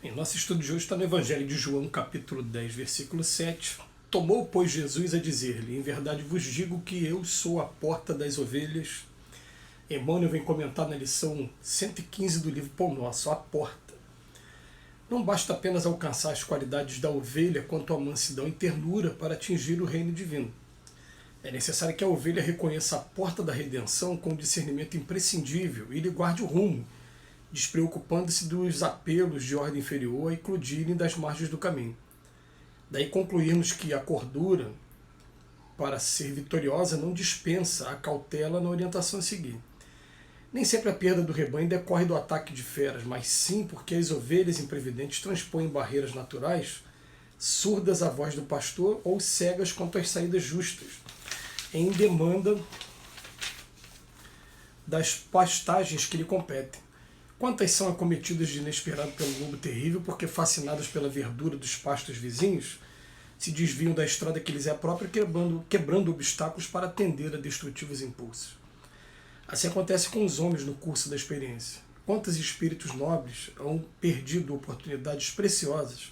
Em nosso estudo de hoje está no Evangelho de João, capítulo 10, versículo 7. Tomou, pois, Jesus a dizer-lhe: em verdade vos digo que eu sou a porta das ovelhas. Emmanuel vem comentar na lição 115 do livro Pão Nosso, a porta. Não basta apenas alcançar as qualidades da ovelha quanto à mansidão e ternura para atingir o reino divino. É necessário que a ovelha reconheça a porta da redenção com um discernimento imprescindível e lhe guarde o rumo, despreocupando-se dos apelos de ordem inferior a eclodirem das margens do caminho. Daí concluirmos que a cordura, para ser vitoriosa, não dispensa a cautela na orientação a seguir. Nem sempre a perda do rebanho decorre do ataque de feras, mas sim porque as ovelhas imprevidentes transpõem barreiras naturais, surdas à voz do pastor ou cegas quanto às saídas justas, em demanda das pastagens que lhe competem. Quantas são acometidas de inesperado pelo lobo terrível, porque, fascinadas pela verdura dos pastos vizinhos, se desviam da estrada que lhes é própria, quebrando obstáculos para atender a destrutivos impulsos. Assim acontece com os homens no curso da experiência. Quantos espíritos nobres hão perdido oportunidades preciosas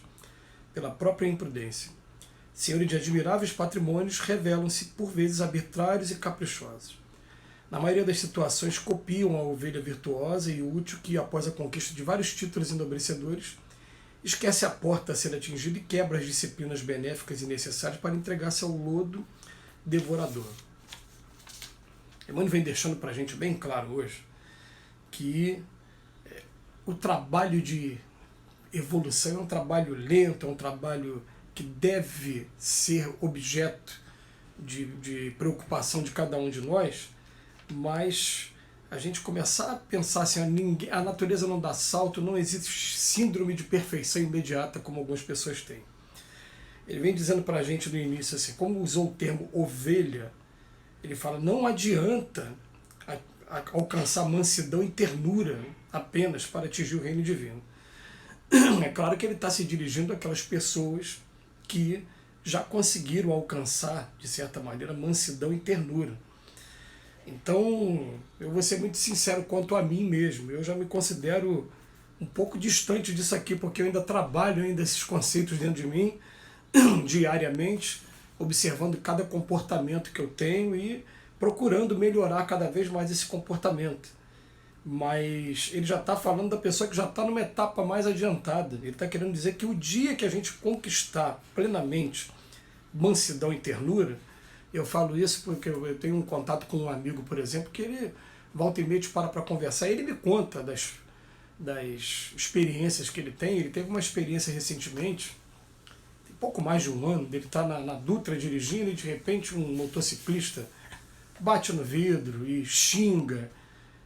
pela própria imprudência? Senhores de admiráveis patrimônios revelam-se por vezes arbitrários e caprichosos. Na maioria das situações, copiam a ovelha virtuosa e útil que, após a conquista de vários títulos enobrecedores, esquece a porta a ser atingida e quebra as disciplinas benéficas e necessárias para entregar-se ao lodo devorador. Emmanuel vem deixando para a gente bem claro hoje que o trabalho de evolução é um trabalho lento, é um trabalho que deve ser objeto de preocupação de cada um de nós, mas a gente começar a pensar assim, a natureza não dá salto, não existe síndrome de perfeição imediata como algumas pessoas têm. Ele vem dizendo para a gente no início, assim, como usou o termo ovelha, ele fala, não adianta alcançar mansidão e ternura apenas para atingir o reino divino. É claro que ele está se dirigindo àquelas pessoas que já conseguiram alcançar, de certa maneira, mansidão e ternura. Então, eu vou ser muito sincero quanto a mim mesmo. Eu já me considero um pouco distante disso aqui, porque eu ainda trabalho esses conceitos dentro de mim, diariamente, observando cada comportamento que eu tenho e procurando melhorar cada vez mais esse comportamento. Mas ele já está falando da pessoa que já está numa etapa mais adiantada. Ele está querendo dizer que o dia que a gente conquistar plenamente mansidão e ternura, eu falo isso porque eu tenho um contato com um amigo, por exemplo, que ele volta e meia para conversar, e ele me conta das experiências que ele tem. Ele teve uma experiência recentemente, tem pouco mais de um ano, ele está na Dutra dirigindo e de repente um motociclista bate no vidro e xinga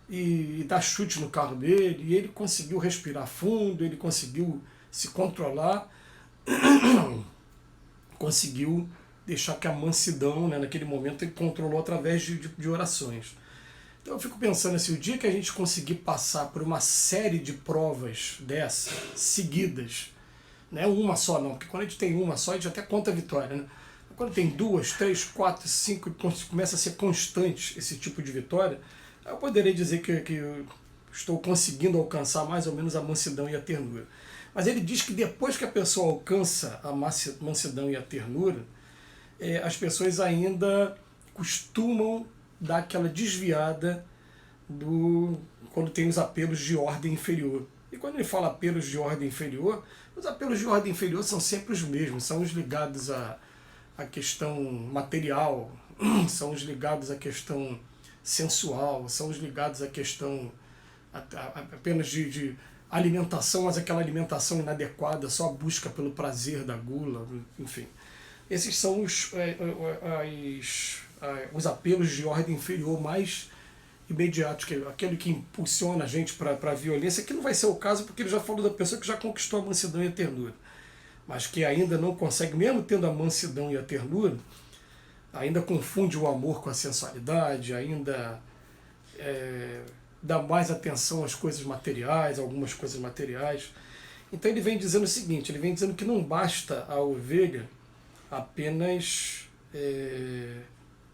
e dá chute no carro dele, e ele conseguiu respirar fundo, ele conseguiu se controlar, conseguiu deixar que a mansidão, né, naquele momento, ele controlou através de orações. Então eu fico pensando assim, o dia que a gente conseguir passar por uma série de provas dessas, seguidas, não é uma só não, porque quando a gente tem uma só, a gente até conta a vitória, né? Quando tem 2, 3, 4, 5, começa a ser constante esse tipo de vitória, eu poderei dizer que eu estou conseguindo alcançar mais ou menos a mansidão e a ternura. Mas ele diz que depois que a pessoa alcança a mansidão e a ternura, as pessoas ainda costumam dar aquela desviada quando tem os apelos de ordem inferior. E quando ele fala apelos de ordem inferior, os apelos de ordem inferior são sempre os mesmos, são os ligados à questão material, são os ligados à questão sensual, são os ligados à questão apenas de alimentação, mas aquela alimentação inadequada, só a busca pelo prazer da gula, enfim. Esses são os apelos de ordem inferior mais imediatos, aquele que impulsiona a gente para a violência, que não vai ser o caso, porque ele já falou da pessoa que já conquistou a mansidão e a ternura, mas que ainda não consegue, mesmo tendo a mansidão e a ternura, ainda confunde o amor com a sensualidade, ainda dá mais atenção às coisas materiais, algumas coisas materiais. Então ele vem dizendo o seguinte, ele vem dizendo que não basta a ovelha apenas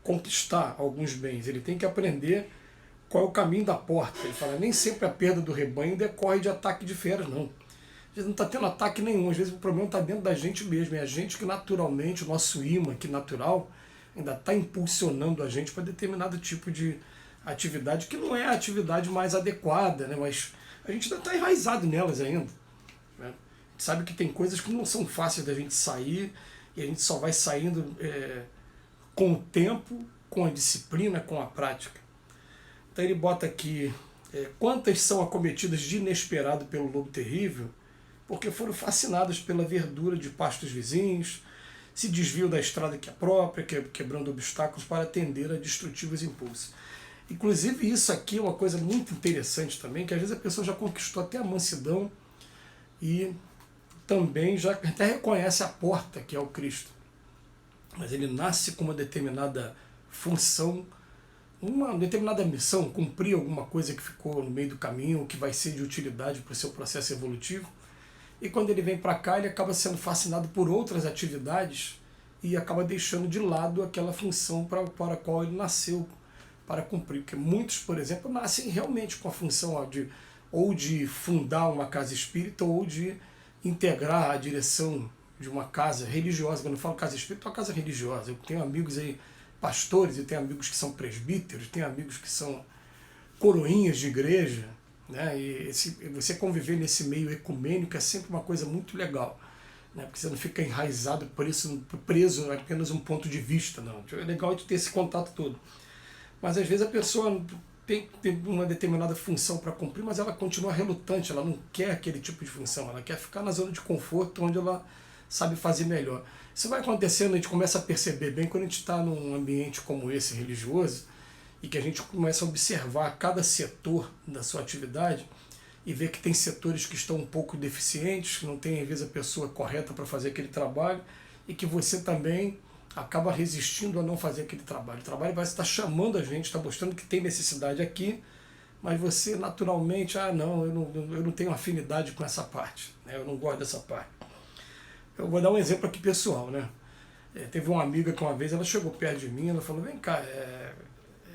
conquistar alguns bens, ele tem que aprender qual é o caminho da porta. Ele fala, nem sempre a perda do rebanho decorre de ataque de feras, não. vezes não está tendo ataque nenhum, às vezes o problema está dentro da gente mesmo, é a gente que naturalmente, o nosso imã aqui natural, ainda está impulsionando a gente para determinado tipo de atividade que não é a atividade mais adequada, né? Mas a gente ainda está enraizado nelas ainda. Né? A gente sabe que tem coisas que não são fáceis da gente sair e a gente só vai saindo com o tempo, com a disciplina, com a prática. Então ele bota aqui, quantas são acometidas de inesperado pelo lobo terrível, porque foram fascinadas pela verdura de pastos vizinhos, se desviam da estrada que é própria, quebrando obstáculos para atender a destrutivos impulsos. Inclusive isso aqui é uma coisa muito interessante também, que às vezes a pessoa já conquistou até a mansidão e também já até reconhece a porta que é o Cristo. Mas ele nasce com uma determinada função, uma determinada missão, cumprir alguma coisa que ficou no meio do caminho, que vai ser de utilidade para o seu processo evolutivo. E quando ele vem para cá, ele acaba sendo fascinado por outras atividades e acaba deixando de lado aquela função para a qual ele nasceu para cumprir. Porque muitos, por exemplo, nascem realmente com a função ou de fundar uma casa espírita ou de integrar a direção de uma casa religiosa. Quando eu falo casa espírita, é uma casa religiosa. Eu tenho amigos aí, pastores, eu tenho amigos que são presbíteros, tenho amigos que são coroinhas de igreja, né? E você conviver nesse meio ecumênico é sempre uma coisa muito legal, né? Porque você não fica enraizado por isso, preso a apenas um ponto de vista, não. É legal de ter esse contato todo. Mas às vezes a pessoa tem uma determinada função para cumprir, mas ela continua relutante, ela não quer aquele tipo de função, ela quer ficar na zona de conforto onde ela sabe fazer melhor. Isso vai acontecendo, a gente começa a perceber bem quando a gente está num ambiente como esse, religioso, e que a gente começa a observar cada setor da sua atividade e ver que tem setores que estão um pouco deficientes, que não tem às vezes a pessoa correta para fazer aquele trabalho, e que você também acaba resistindo a não fazer aquele trabalho. O trabalho vai estar chamando a gente, está mostrando que tem necessidade aqui, mas você naturalmente, não, eu não tenho afinidade com essa parte, né? Eu não gosto dessa parte. Eu vou dar um exemplo aqui pessoal, né? Teve uma amiga que uma vez ela chegou perto de mim, ela falou, vem cá,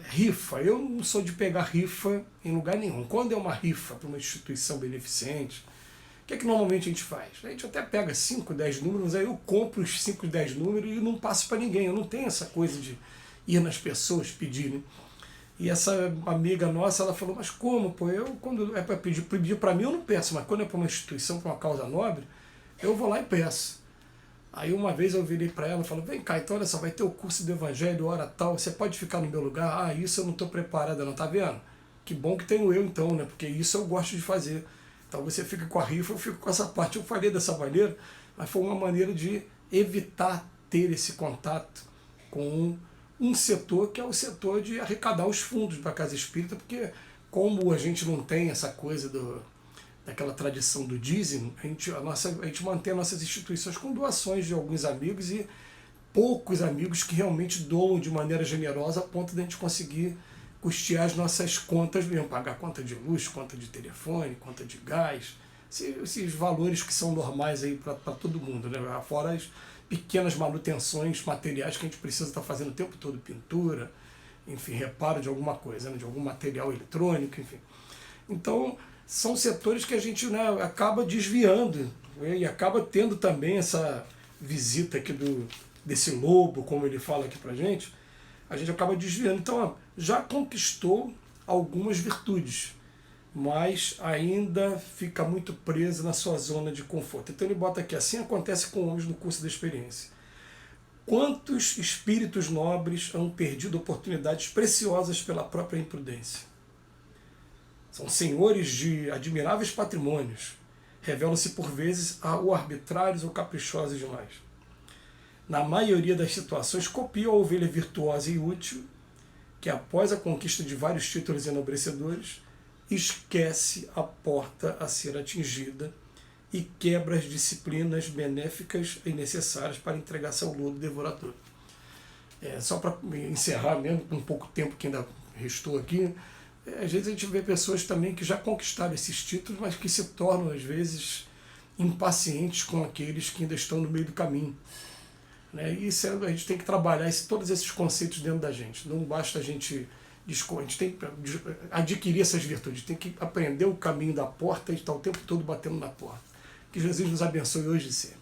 rifa, eu não sou de pegar rifa em lugar nenhum. Quando é uma rifa para uma instituição beneficente, o que é que normalmente a gente faz? A gente até pega 5, 10 números, aí eu compro os 5, 10 números e não passo para ninguém. Eu não tenho essa coisa de ir nas pessoas pedirem. E essa amiga nossa, ela falou, mas como, pô? Eu, quando é para pedir para mim, eu não peço, mas quando é para uma instituição, para uma causa nobre, eu vou lá e peço. Aí uma vez eu virei para ela e falei, vem cá, então olha só, vai ter o curso do Evangelho, hora tal, você pode ficar no meu lugar? Ah, isso eu não estou preparada não, tá vendo? Que bom que tenho eu então, né? Porque isso eu gosto de fazer. Então você fica com a rifa, eu fico com essa parte. Eu falei dessa maneira, mas foi uma maneira de evitar ter esse contato com um setor que é o setor de arrecadar os fundos para a Casa Espírita, porque como a gente não tem essa coisa daquela tradição do dízimo, a gente mantém nossas instituições com doações de alguns amigos e poucos amigos que realmente doam de maneira generosa a ponto de a gente conseguir custear as nossas contas mesmo, pagar conta de luz, conta de telefone, conta de gás, esses valores que são normais aí para todo mundo, né? Fora as pequenas manutenções materiais que a gente precisa estar fazendo o tempo todo, pintura, enfim, reparo de alguma coisa, né? De algum material eletrônico, enfim. Então, são setores que a gente, né, acaba desviando, né, e acaba tendo também essa visita aqui desse lobo, como ele fala aqui pra gente, a gente acaba desviando. Então, já conquistou algumas virtudes, mas ainda fica muito preso na sua zona de conforto. Então ele bota aqui, assim acontece com homens no curso da experiência. Quantos espíritos nobres han perdido oportunidades preciosas pela própria imprudência? São senhores de admiráveis patrimônios, revelam-se por vezes ou arbitrários ou caprichosos demais. Na maioria das situações, copiam a ovelha virtuosa e útil, que após a conquista de vários títulos enobrecedores, esquece a porta a ser atingida e quebra as disciplinas benéficas e necessárias para entregar-se ao lodo devorador. Só para encerrar mesmo, com pouco tempo que ainda restou aqui, às vezes a gente vê pessoas também que já conquistaram esses títulos, mas que se tornam, às vezes, impacientes com aqueles que ainda estão no meio do caminho. Né? E isso a gente tem que trabalhar todos esses conceitos dentro da gente. Não basta a gente tem que adquirir essas virtudes, tem que aprender o caminho da porta e estar o tempo todo batendo na porta. Que Jesus nos abençoe hoje e sempre.